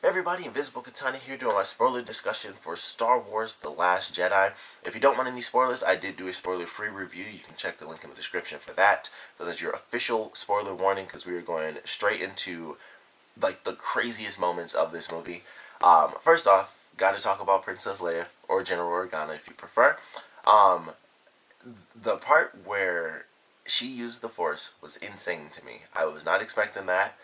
Hey everybody, Invisiblekatana here doing my spoiler discussion for Star Wars The Last Jedi. If you don't want any spoilers, I did do a spoiler-free review. You can check the link in the description for that. That is your official spoiler warning because we are going straight into like the craziest moments of this movie. First off, got to talk about Princess Leia, or General Organa if you prefer. Um, the part where she used the Force was insane to me. I was not expecting that.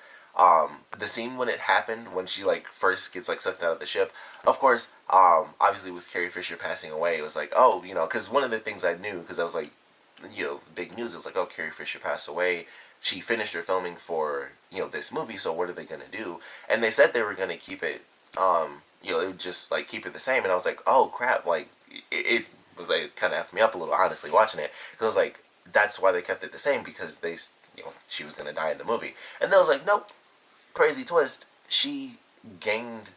The scene when it happened, when she like first gets like sucked out of the ship, of course, obviously with Carrie Fisher passing away, it was like, oh, because one of the things I knew, because I was like, big news is like, oh, Carrie Fisher passed away. She finished her filming for this movie, so what are they gonna do? And they said they were gonna keep it, it would just like keep it the same, and I was like, oh crap, like it was like kind of effed me up a little, honestly, watching it, because I was like, that's why they kept it the same, because she was gonna die in the movie, and then I was like, nope, crazy twist, she gained,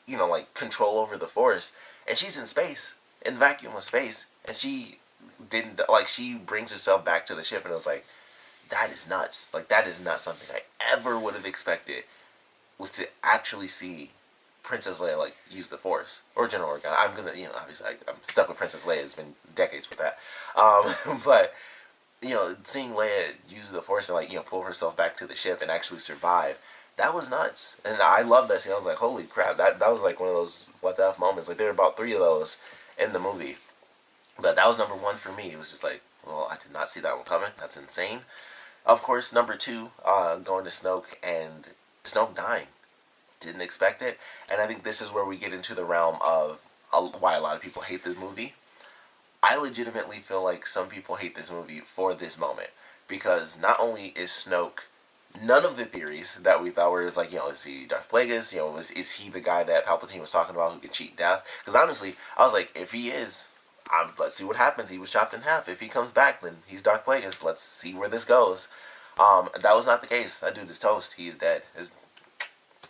like control over the Force, and she's in space, in the vacuum of space, and she didn't, like, she brings herself back to the ship, and it was like, that is nuts. Like, that is not something I ever would have expected, was to actually see Princess Leia, like, use the Force. Or General Organa. I'm gonna, obviously, I'm stuck with Princess Leia. It's been decades with that. But, seeing Leia use the Force and, like, pull herself back to the ship and actually survive, that was nuts. And I love that scene. I was like, holy crap. That was, like, one of those what the F moments. Like, there were about 3 of those in the movie. But that was number 1 for me. It was just like, well, I did not see that one coming. That's insane. Of course, number 2, going to Snoke and Snoke dying. Didn't expect it. And I think this is where we get into the realm of why a lot of people hate this movie. I legitimately feel like some people hate this movie for this moment. Because not only is Snoke none of the theories that we thought were, is like, is he Darth Plagueis? Is he the guy that Palpatine was talking about who can cheat death? Because honestly, I was like, if he is, let's see what happens. He was chopped in half. If he comes back, then he's Darth Plagueis. Let's see where this goes. That was not the case. That dude is toast. He's dead.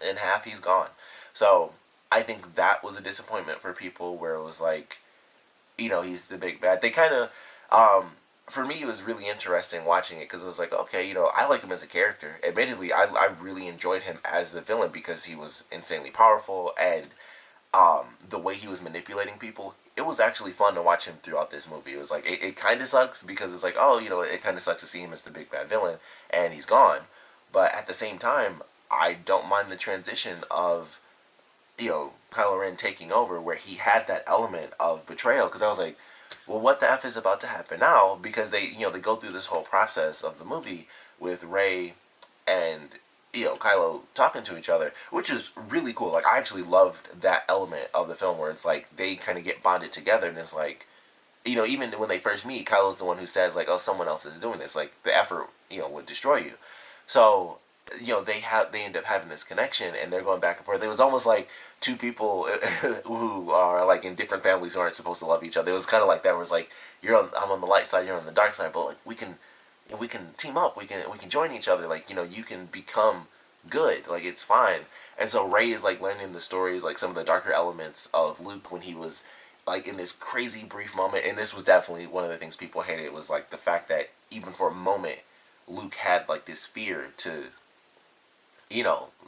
In half, he's gone. So I think that was a disappointment for people, where it was like, he's the big bad. They kind of, for me, it was really interesting watching it, because it was like, okay, I like him as a character. Admittedly, I really enjoyed him as the villain because he was insanely powerful, and the way he was manipulating people, it was actually fun to watch him throughout this movie. It was like, it kind of sucks, because it's like, oh, it kind of sucks to see him as the big bad villain, and he's gone. But at the same time, I don't mind the transition of, Kylo Ren taking over, where he had that element of betrayal, because I was like, well, what the F is about to happen now? Because they go through this whole process of the movie with Rey and, Kylo talking to each other, which is really cool. Like, I actually loved that element of the film, where it's like they kind of get bonded together, and it's like, even when they first meet, Kylo's the one who says, like, oh, someone else is doing this. Like, the effort, would destroy you. So, they end up having this connection, and they're going back and forth. It was almost like two people who are like in different families who aren't supposed to love each other. It was kind of like that, where it's like, I'm on the light side, you're on the dark side, but like we can team up, we can join each other. Like, you can become good. Like, it's fine. And so Rey is like learning the stories, like some of the darker elements of Luke when he was like in this crazy brief moment. And this was definitely one of the things people hated, was like the fact that even for a moment Luke had like this fear to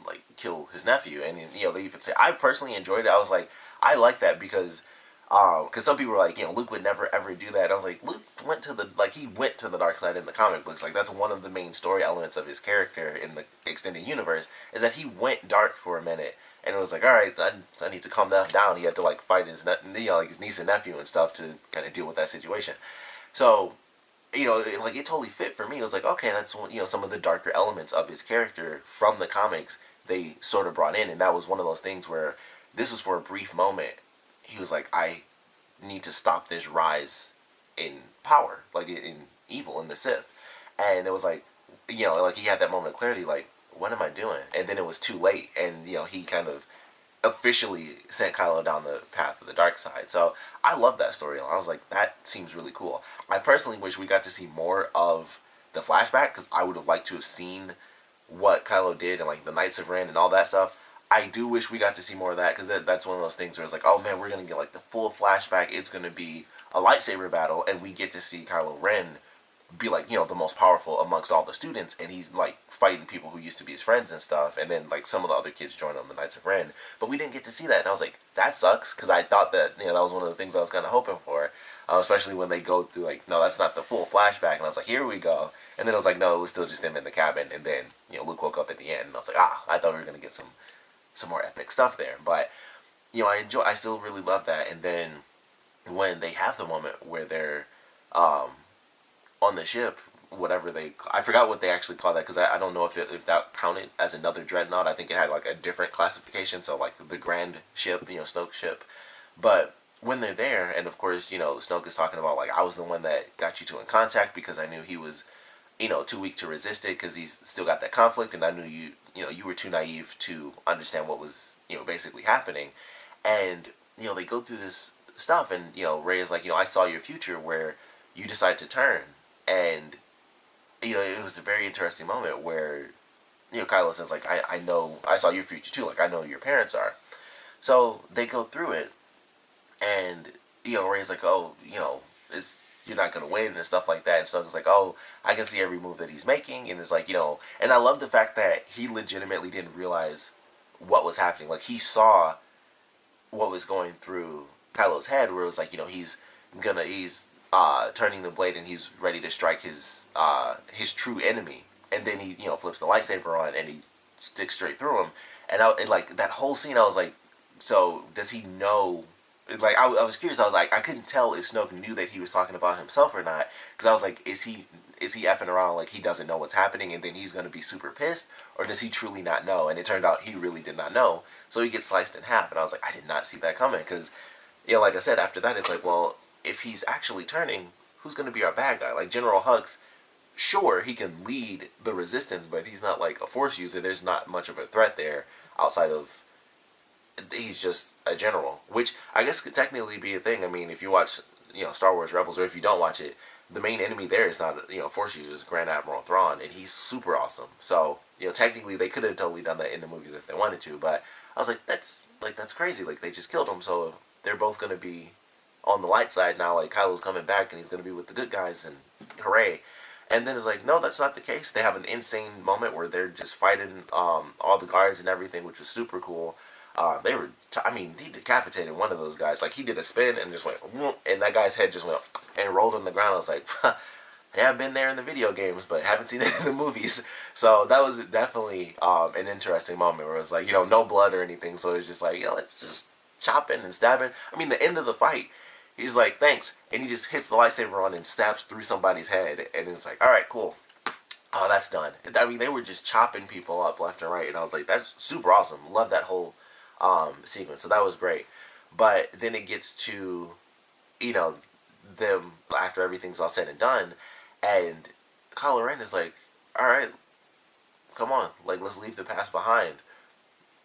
like kill his nephew. And they even say, I personally enjoyed it. I was like, I like that, because some people were like, Luke would never ever do that. And I was like, Luke went to the dark side in the comic books. Like, that's one of the main story elements of his character in the extended universe, is that he went dark for a minute. And it was like, all right, I need to calm that down. He had to like fight his like his niece and nephew and stuff to kind of deal with that situation. So it totally fit for me. It was like, okay, that's some of the darker elements of his character from the comics they sort of brought in, and that was one of those things where this was for a brief moment. He was like, I need to stop this rise in power, like in evil, in the Sith, and it was like, like he had that moment of clarity, like, what am I doing? And then it was too late, and he kind of officially sent Kylo down the path of the dark side. So I love that storyline. I was like, that seems really cool. I personally wish we got to see more of the flashback, because I would have liked to have seen what Kylo did and like the Knights of Ren and all that stuff. I do wish we got to see more of that, because that's one of those things where it's like, oh man, we're going to get like the full flashback. It's going to be a lightsaber battle, and we get to see Kylo Ren be like, you know, the most powerful amongst all the students, and he's like fighting people who used to be his friends and stuff, and then like some of the other kids join on the Knights of Ren, but we didn't get to see that, and I was like, that sucks, because I thought that, you know, that was one of the things I was kind of hoping for, especially when they go through like, no, that's not the full flashback, and I was like, here we go, and then it was like, no, it was still just them in the cabin, and then, you know, Luke woke up at the end, and I was like, I thought we were gonna get some more epic stuff there, but you know, I still really love that, and then when they have the moment where they're on the ship, whatever I forgot what they actually call that, because I don't know if that counted as another dreadnought. I think it had like a different classification, so like the grand ship, you know, Snoke's ship. But when they're there, and of course, you know, Snoke is talking about like, I was the one that got you two in contact because I knew he was, you know, too weak to resist it because he's still got that conflict, and I knew you know, you were too naive to understand what was, you know, basically happening. And you know, they go through this stuff, and you know, Rey is like, you know, I saw your future where you decide to turn, and you know, it was a very interesting moment where, you know, Kylo says like, I know, I saw your future too, like I know who your parents are. So they go through it, and you know, Rey's like, oh, you know, you're not gonna win and stuff like that. And Snoke's like, oh, I can see every move that he's making, and it's like, you know, and I love the fact that he legitimately didn't realize what was happening. Like he saw what was going through Kylo's head, where it was like, you know, he's turning the blade and he's ready to strike his true enemy, and then he, you know, flips the lightsaber on and he sticks straight through him, and like that whole scene, I was like, so does he know? Like I was curious. I was like, I couldn't tell if Snoke knew that he was talking about himself or not, because I was like, is he effing around like he doesn't know what's happening and then he's gonna be super pissed, or does he truly not know? And it turned out he really did not know, so he gets sliced in half, and I was like, I did not see that coming, because you know, like I said, after that it's like, well, if he's actually turning, who's gonna be our bad guy? Like General Hux, sure, he can lead the resistance, but he's not like a force user. There's not much of a threat there outside of he's just a general, which I guess could technically be a thing. I mean, if you watch, you know, Star Wars Rebels, or if you don't watch it, the main enemy there is not, you know, force users, Grand Admiral Thrawn, and he's super awesome. So, you know, technically they could have totally done that in the movies if they wanted to, but I was like, that's crazy. Like they just killed him, so they're both gonna be on the light side now. Like Kylo's coming back and he's gonna be with the good guys, and hooray. And then it's like, no, that's not the case. They have an insane moment where they're just fighting all the guards and everything, which was super cool. They were, I mean, he decapitated one of those guys. Like he did a spin and just went, whoop, and that guy's head just went and rolled on the ground. I was like, yeah, I've been there in the video games, but haven't seen it in the movies. So that was definitely an interesting moment where it was like, you know, no blood or anything. So it's just like, yeah, let's just chopping and stabbing. I mean, the end of the fight, he's like, thanks, and he just hits the lightsaber on and stabs through somebody's head, and it's like, all right, cool. Oh, that's done. I mean, they were just chopping people up left and right, and I was like, that's super awesome. Love that whole sequence. So that was great. But then it gets to, you know, them after everything's all said and done, and Kylo Ren is like, all right, come on, like let's leave the past behind.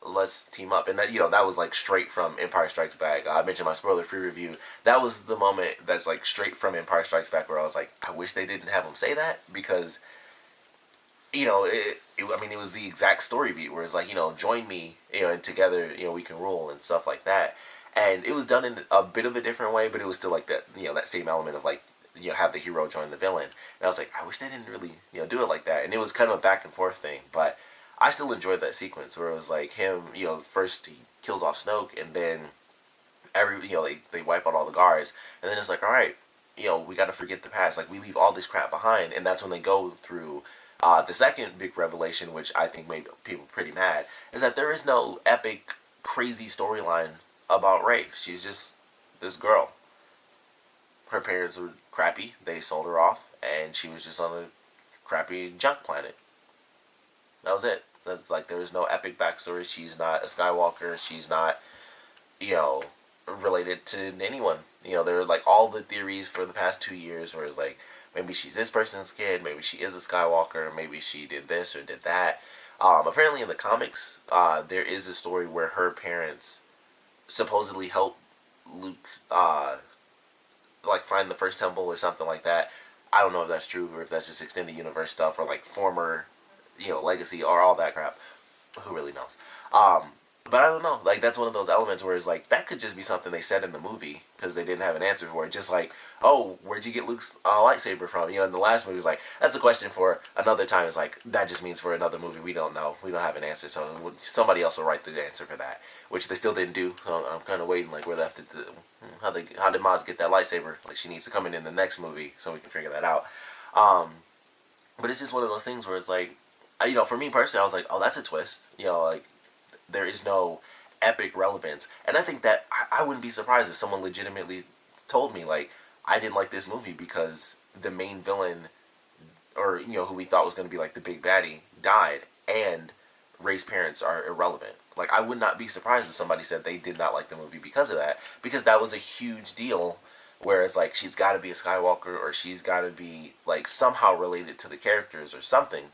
Let's team up. And that, you know, that was like straight from Empire Strikes Back. I mentioned my spoiler-free review. That was the moment that's like straight from Empire Strikes Back where I was like, I wish they didn't have him say that, because you know, I mean, it was the exact story beat where it's like, you know, join me, you know, and together, you know, we can rule and stuff like that. And it was done in a bit of a different way, but it was still like that, you know, that same element of like, you know, have the hero join the villain. And I was like, I wish they didn't really, you know, do it like that. And it was kind of a back and forth thing, but I still enjoyed that sequence where it was like him, you know, first he kills off Snoke, and then you know, they wipe out all the guards, and then it's like, all right, you know, we got to forget the past. Like we leave all this crap behind, and that's when they go through the second big revelation, which I think made people pretty mad, is that there is no epic, crazy storyline about Rey. She's just this girl. Her parents were crappy. They sold her off, and she was just on a crappy junk planet. That was it. Like there was no epic backstory. She's not a Skywalker. She's not, you know, related to anyone. You know, there were like all the theories for the past 2 years where it's like, maybe she's this person's kid, maybe she is a Skywalker, maybe she did this or did that. Apparently in the comics, there is a story where her parents supposedly helped Luke, like find the first temple or something like that. I don't know if that's true or if that's just extended universe stuff or like former, you know, legacy or all that crap. Who really knows? But I don't know. Like, that's one of those elements where it's like, that could just be something they said in the movie because they didn't have an answer for it. Just like, oh, where'd you get Luke's lightsaber from? You know, in the last movie, it was like, that's a question for another time. It's like, that just means for another movie. We don't know. We don't have an answer. So somebody else will write the answer for that, which they still didn't do. So I'm kind of waiting, like, where left it. How did Maz get that lightsaber? Like, she needs to come in the next movie so we can figure that out. Um, but it's just one of those things where it's like, you know, for me personally, I was like, oh, that's a twist. You know, like, there is no epic relevance. And I think that I wouldn't be surprised if someone legitimately told me, like, I didn't like this movie because the main villain, or, you know, who we thought was going to be like the big baddie, died, and Rey's parents are irrelevant. Like, I would not be surprised if somebody said they did not like the movie because of that, because that was a huge deal. Whereas, like, she's got to be a Skywalker, or she's got to be, like, somehow related to the characters or something.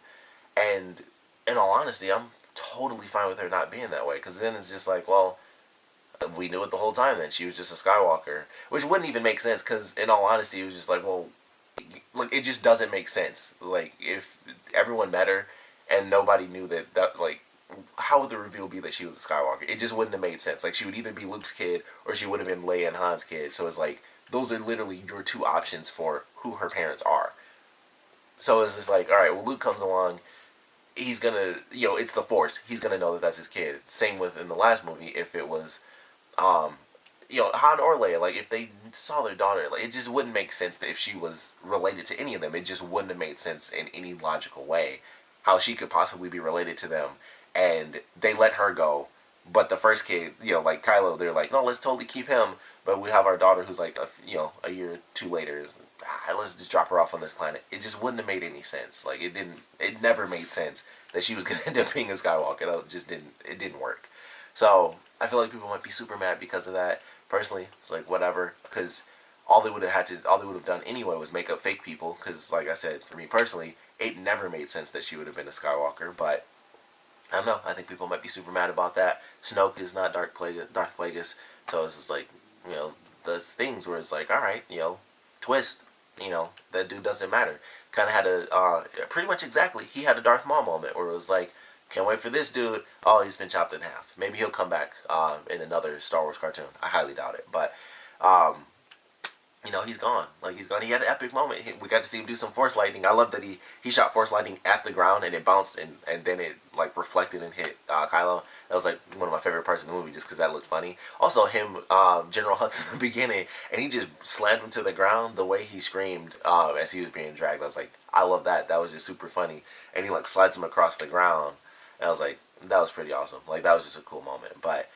And in all honesty, I'm totally fine with her not being that way, because then it's just like, well, we knew it the whole time then. She was just a Skywalker, which wouldn't even make sense, because in all honesty, it was just like, well, like, it just doesn't make sense. Like, if everyone met her and nobody knew that like, how would the reveal be that she was a Skywalker? It just wouldn't have made sense. Like, she would either be Luke's kid or she would have been Leia and Han's kid. So it's like, those are literally your two options for who her parents are. So it's just like, all right, well, Luke comes along, he's gonna, you know, it's the Force. He's gonna know that that's his kid. Same with in the last movie, if it was, um, you know, Han or Leia, like, if they saw their daughter, like, it just wouldn't make sense that if she was related to any of them, it just wouldn't have made sense in any logical way how she could possibly be related to them. And they let her go, but the first kid, you know, like Kylo, they're like, no, let's totally keep him, but we have our daughter who's like, you know, a year or two later, let's just drop her off on this planet. It just wouldn't have made any sense. Like, it never made sense that she was going to end up being a Skywalker. That just it didn't work. So I feel like people might be super mad because of that. Personally, it's like, whatever, because all they would have done anyway was make up fake people. Because, like I said, for me personally, it never made sense that she would have been a Skywalker. But I don't know. I think people might be super mad about that. Snoke is not Darth Plagueis, so it's just like, you know, the things where it's like, all right, you know, twist. You know, that dude doesn't matter. Kind of had pretty much exactly, he had a Darth Maul moment where it was like, can't wait for this dude. Oh, he's been chopped in half. Maybe he'll come back in another Star Wars cartoon. I highly doubt it. But, you know, he's gone. Like, he's gone. He had an epic moment. We got to see him do some Force lightning. I love that he shot Force lightning at the ground and it bounced and then it, like, reflected and hit Kylo. That was, like, one of my favorite parts of the movie just because that looked funny. Also, him, General Hux in the beginning, and he just slammed him to the ground. The way he screamed as he was being dragged, I was like, I love that. That was just super funny. And he, like, slides him across the ground. And I was like, that was pretty awesome. Like, that was just a cool moment. But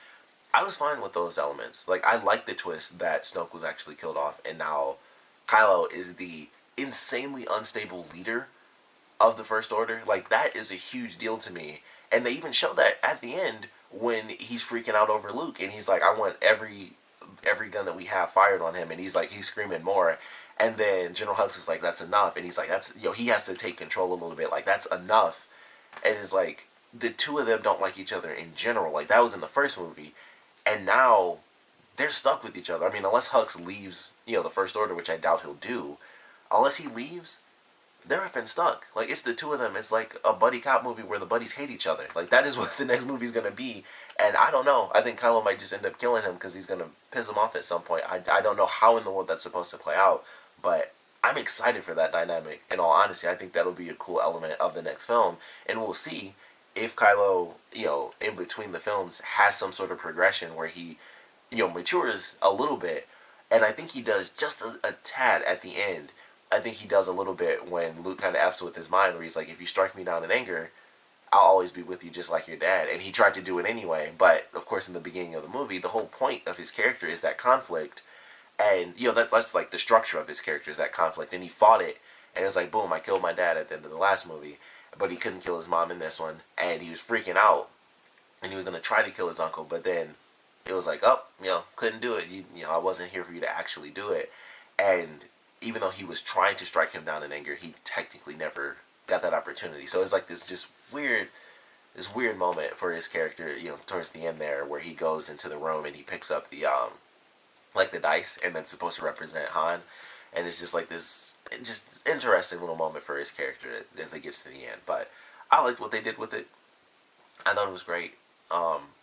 I was fine with those elements. Like, I like the twist that Snoke was actually killed off, and now Kylo is the insanely unstable leader of the First Order. Like, that is a huge deal to me. And they even show that at the end when he's freaking out over Luke, and he's like, I want every gun that we have fired on him, and he's like, he's screaming more. And then General Hux is like, that's enough. And he's like, that's, you know, he has to take control a little bit. Like, that's enough. And it's like, the two of them don't like each other in general. Like, that was in the first movie. And now they're stuck with each other. I mean, unless Hux leaves, you know, the First Order, which I doubt he'll do, unless he leaves, they're effing stuck. Like, it's the two of them. It's like a buddy cop movie where the buddies hate each other. Like, that is what the next movie's going to be. And I don't know. I think Kylo might just end up killing him because he's going to piss him off at some point. I don't know how in the world that's supposed to play out. But I'm excited for that dynamic. In all honesty, I think that'll be a cool element of the next film. And we'll see if Kylo, you know, in between the films has some sort of progression where he, you know, matures a little bit. And I think he does just a tad at the end. I think he does a little bit when Luke kind of F's with his mind where he's like, if you strike me down in anger, I'll always be with you just like your dad. And he tried to do it anyway. But, of course, in the beginning of the movie, the whole point of his character is that conflict. And, you know, that's like the structure of his character is that conflict. And he fought it. And it's like, boom, I killed my dad at the end of the last movie. But he couldn't kill his mom in this one. And he was freaking out. And he was going to try to kill his uncle. But then it was like, oh, you know, couldn't do it. You know, I wasn't here for you to actually do it. And even though he was trying to strike him down in anger, he technically never got that opportunity. So it's like this weird moment for his character, you know, towards the end there, where he goes into the room and he picks up the like the dice, and that's supposed to represent Han, and it's just like this just interesting little moment for his character as it gets to the end. But I liked what they did with it. I thought it was great.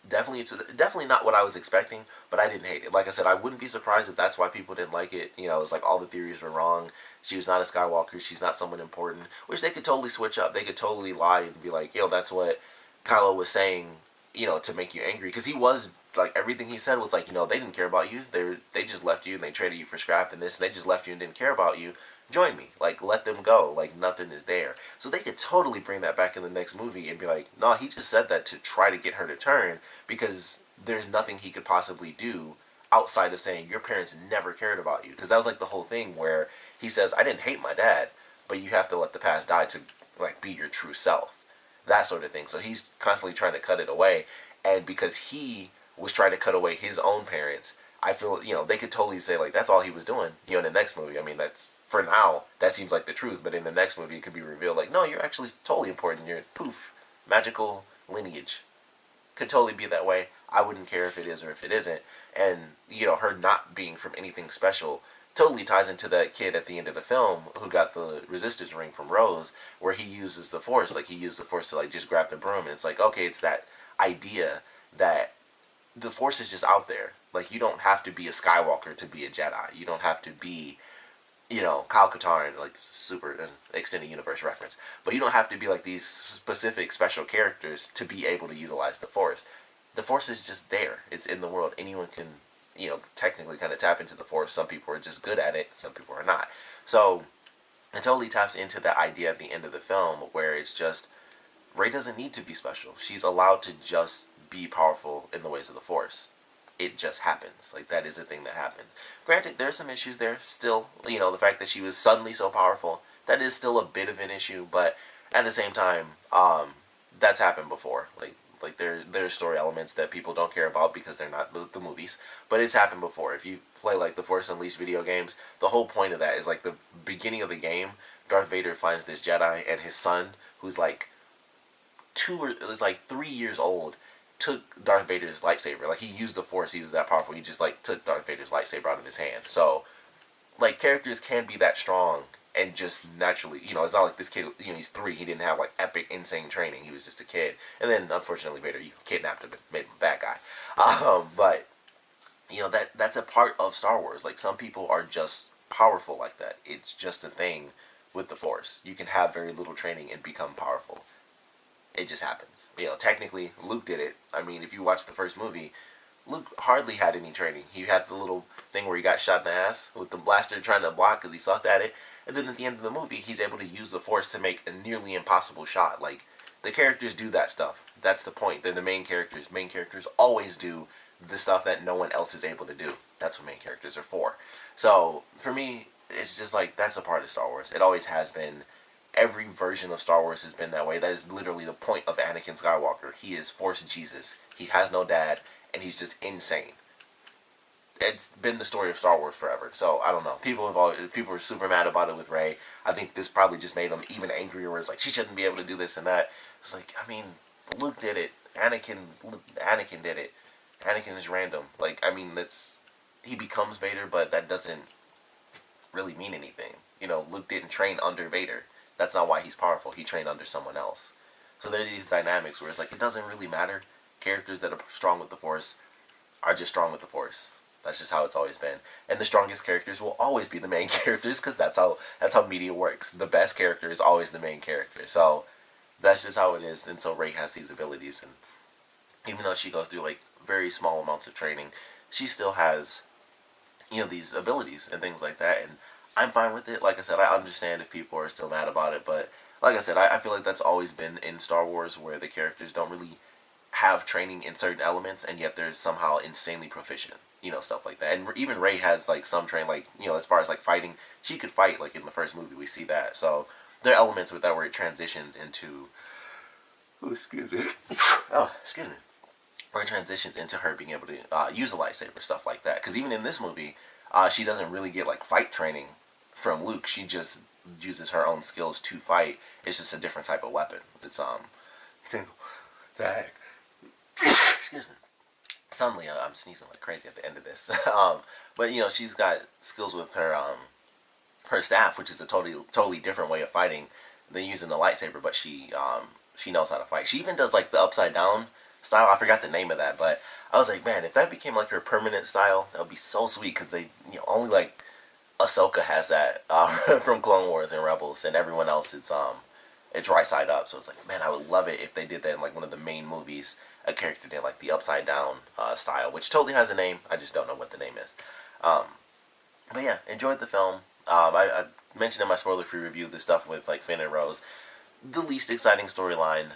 Definitely not what I was expecting, but I didn't hate it. Like I said, I wouldn't be surprised if that's why people didn't like it. You know, it's like all the theories were wrong. She was not a Skywalker. She's not someone important. Which they could totally switch up. They could totally lie and be like, yo, that's what Kylo was saying, you know, to make you angry. Because he was, like, everything he said was like, you know, they didn't care about you. They just left you and they traded you for scrap and this. And they just left you and didn't care about you. Join me. Like, let them go. Like, nothing is there. So they could totally bring that back in the next movie and be like, no, he just said that to try to get her to turn because there's nothing he could possibly do outside of saying your parents never cared about you. Because that was like the whole thing where he says, I didn't hate my dad, but you have to let the past die to, like, be your true self. That sort of thing. So he's constantly trying to cut it away. And because he was trying to cut away his own parents, I feel, you know, they could totally say, like, that's all he was doing. You know, in the next movie, I mean, that's, for now, that seems like the truth. But in the next movie, it could be revealed, like, no, you're actually totally important. You're, poof, magical lineage. Could totally be that way. I wouldn't care if it is or if it isn't. And, you know, her not being from anything special totally ties into that kid at the end of the film who got the resistance ring from Rose, where he uses the Force. Like, he used the Force to, like, just grab the broom. And it's like, okay, it's that idea that the Force is just out there. Like, you don't have to be a Skywalker to be a Jedi. You don't have to be, you know, Kyle Katarn, like, super extended universe reference. But you don't have to be like these specific special characters to be able to utilize the Force. The Force is just there. It's in the world. Anyone can, you know, technically kind of tap into the Force. Some people are just good at it. Some people are not. So it totally taps into that idea at the end of the film where it's just, Rey doesn't need to be special. She's allowed to just be powerful in the ways of the Force. It just happens. Like, that is a thing that happens. Granted, there's some issues there still. You know, the fact that she was suddenly so powerful, that is still a bit of an issue. But at the same time, that's happened before. Like there's story elements that people don't care about because they're not the movies. But it's happened before. If you play, like, the Force Unleashed video games, the whole point of that is, like, the beginning of the game, Darth Vader finds this Jedi, and his son, who's like 3 years old, took Darth Vader's lightsaber. Like, he used the Force. He was that powerful. He just, like, took Darth Vader's lightsaber out of his hand. So, like, characters can be that strong and just naturally, you know, it's not like this kid, you know, he's 3. He didn't have, like, epic, insane training. He was just a kid. And then, unfortunately, Vader, you kidnapped him and made him a bad guy. But, you know, that's a part of Star Wars. Like, some people are just powerful like that. It's just a thing with the Force. You can have very little training and become powerful. It just happens. You know, technically, Luke did it. I mean, if you watch the first movie, Luke hardly had any training. He had the little thing where he got shot in the ass with the blaster trying to block because he sucked at it. And then at the end of the movie, he's able to use the Force to make a nearly impossible shot. Like, the characters do that stuff. That's the point. They're the main characters. Main characters always do the stuff that no one else is able to do. That's what main characters are for. So, for me, it's just like, that's a part of Star Wars. It always has been. Every version of Star Wars has been that way. That is literally the point of Anakin Skywalker. He is Force Jesus. He has no dad, and he's just insane. It's been the story of Star Wars forever. So, I don't know. People are super mad about it with Rey. I think this probably just made them even angrier, where it's like, she shouldn't be able to do this and that. It's like, I mean, Luke did it. Anakin did it. Anakin is random. Like, I mean, he becomes Vader, but that doesn't really mean anything. You know, Luke didn't train under Vader. That's not why he's powerful. He trained under someone else. So there are these dynamics where it's like, it doesn't really matter. Characters that are strong with the Force are just strong with the Force. That's just how it's always been. And the strongest characters will always be the main characters, because that's how media works. The best character is always the main character. So that's just how it is. And so Rey has these abilities, and even though she goes through, like, very small amounts of training, she still has, you know, these abilities and things like that. And I'm fine with it. Like I said, I understand if people are still mad about it, but like I said, I feel like that's always been in Star Wars, where the characters don't really have training in certain elements, and yet they're somehow insanely proficient. You know, stuff like that. And even Rey has, like, some training, like, you know, as far as, like, fighting, she could fight, like, in the first movie, we see that. So there are elements with that where it transitions into, oh, excuse me, where it transitions into her being able to use a lightsaber, stuff like that. Because even in this movie, she doesn't really get, like, fight training from Luke. She just uses her own skills to fight. It's just a different type of weapon. It's excuse me. Suddenly, I'm sneezing like crazy at the end of this. But, you know, she's got skills with her her staff, which is a totally different way of fighting than using the lightsaber. But she knows how to fight. She even does, like, the upside down style. I forgot the name of that, but I was like, man, if that became like her permanent style, that would be so sweet. Because they, only like Ahsoka has that from Clone Wars and Rebels, and everyone else it's right side up. So it's like, man, I would love it if they did that in like one of the main movies. A character did like the upside down style, which totally has a name. I just don't know what the name is. But yeah, enjoyed the film. I mentioned in my spoiler-free review the stuff with like Finn and Rose. The least exciting storyline.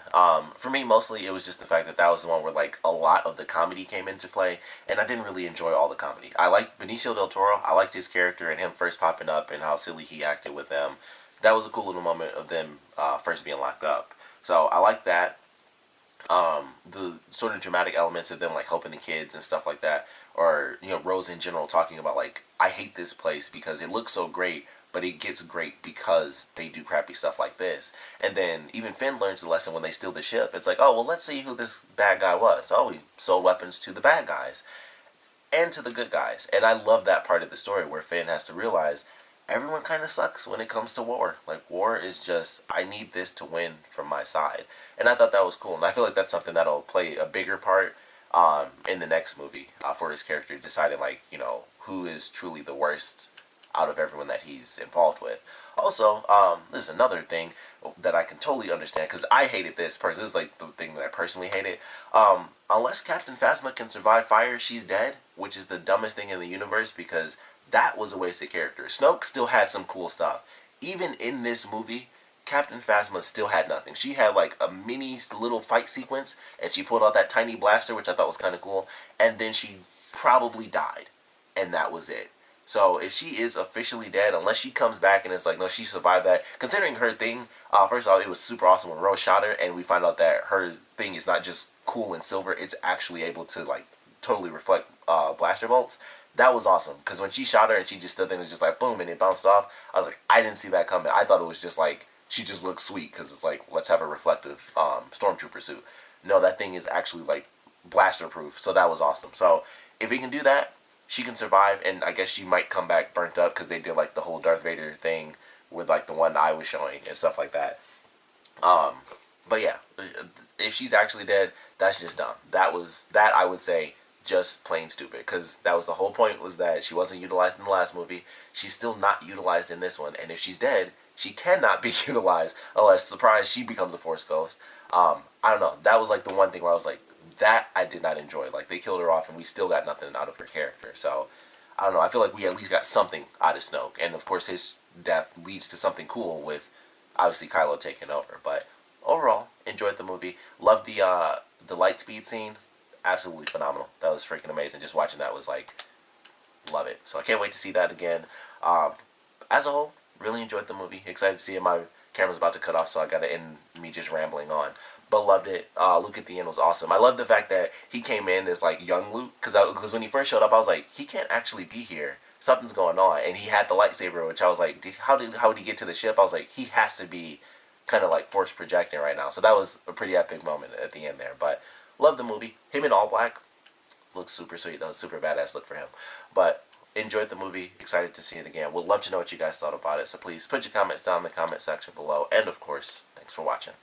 For me, mostly it was just the fact that that was the one where like a lot of the comedy came into play, and I didn't really enjoy all the comedy. I liked Benicio del Toro. I liked his character and him first popping up and how silly he acted with them. That was a cool little moment of them first being locked up. So I like that. The sort of dramatic elements of them like helping the kids and stuff like that, or Rose in general talking about like, I hate this place because it looks so great, but it gets great because they do crappy stuff like this. And then even Finn learns the lesson when they steal the ship. It's like, oh well, let's see who this bad guy was. Oh, he sold weapons to the bad guys and to the good guys. And I love that part of the story where Finn has to realize everyone kind of sucks when it comes to war. Like, war is just, I need this to win from my side. And I thought that was cool. And I feel like that's something that'll play a bigger part in the next movie for his character deciding, like, who is truly the worst out of everyone that he's involved with. Also, this is another thing that I can totally understand, because I hated this person. This is like the thing that I personally hated. Unless Captain Phasma can survive fire, she's dead, which is the dumbest thing in the universe, because that was a wasted character. Snoke still had some cool stuff. Even in this movie, Captain Phasma still had nothing. She had like a mini little fight sequence, and she pulled out that tiny blaster, which I thought was kind of cool, and then she probably died, and that was it. So if she is officially dead, unless she comes back and it's like, no, she survived that. Considering her thing, first of all, it was super awesome when Rose shot her, and we find out that her thing is not just cool and silver, it's actually able to like totally reflect blaster bolts. That was awesome, because when she shot her and she just stood there and was just like boom and it bounced off, I was like, I didn't see that coming. I thought it was just like, she just looked sweet because it's like, let's have a reflective stormtrooper suit. No, that thing is actually like blaster proof, so that was awesome. So if we can do that, she can survive, and I guess she might come back burnt up because they did like the whole Darth Vader thing with like the one I was showing and stuff like that. But yeah, if she's actually dead, that's just dumb. That I would say just plain stupid, because that was the whole point, was that she wasn't utilized in the last movie. She's still not utilized in this one, and if she's dead, she cannot be utilized unless, surprise, she becomes a Force ghost. I don't know. That was like the one thing where I was like, that I did not enjoy. Like, they killed her off and we still got nothing out of her character. So I don't know. I feel like we at least got something out of Snoke, and of course his death leads to something cool with obviously Kylo taking over. But overall, enjoyed the movie. Loved the light speed scene. Absolutely phenomenal. That was freaking amazing. Just watching that was like, love it. So I can't wait to see that again. As a whole, really enjoyed the movie. Excited to see it. My camera's about to cut off, so I gotta end me just rambling on. But loved it. Luke at the end was awesome. I love the fact that he came in as like young Luke, because when he first showed up, I was like, he can't actually be here. Something's going on. And he had the lightsaber, which I was like, how would he get to the ship? I was like, he has to be kind of like force projecting right now. So that was a pretty epic moment at the end there. But love the movie. Him in all black looks super sweet. That was a super badass look for him. But enjoyed the movie. Excited to see it again. Would love to know what you guys thought about it. So please put your comments down in the comment section below. And of course, thanks for watching.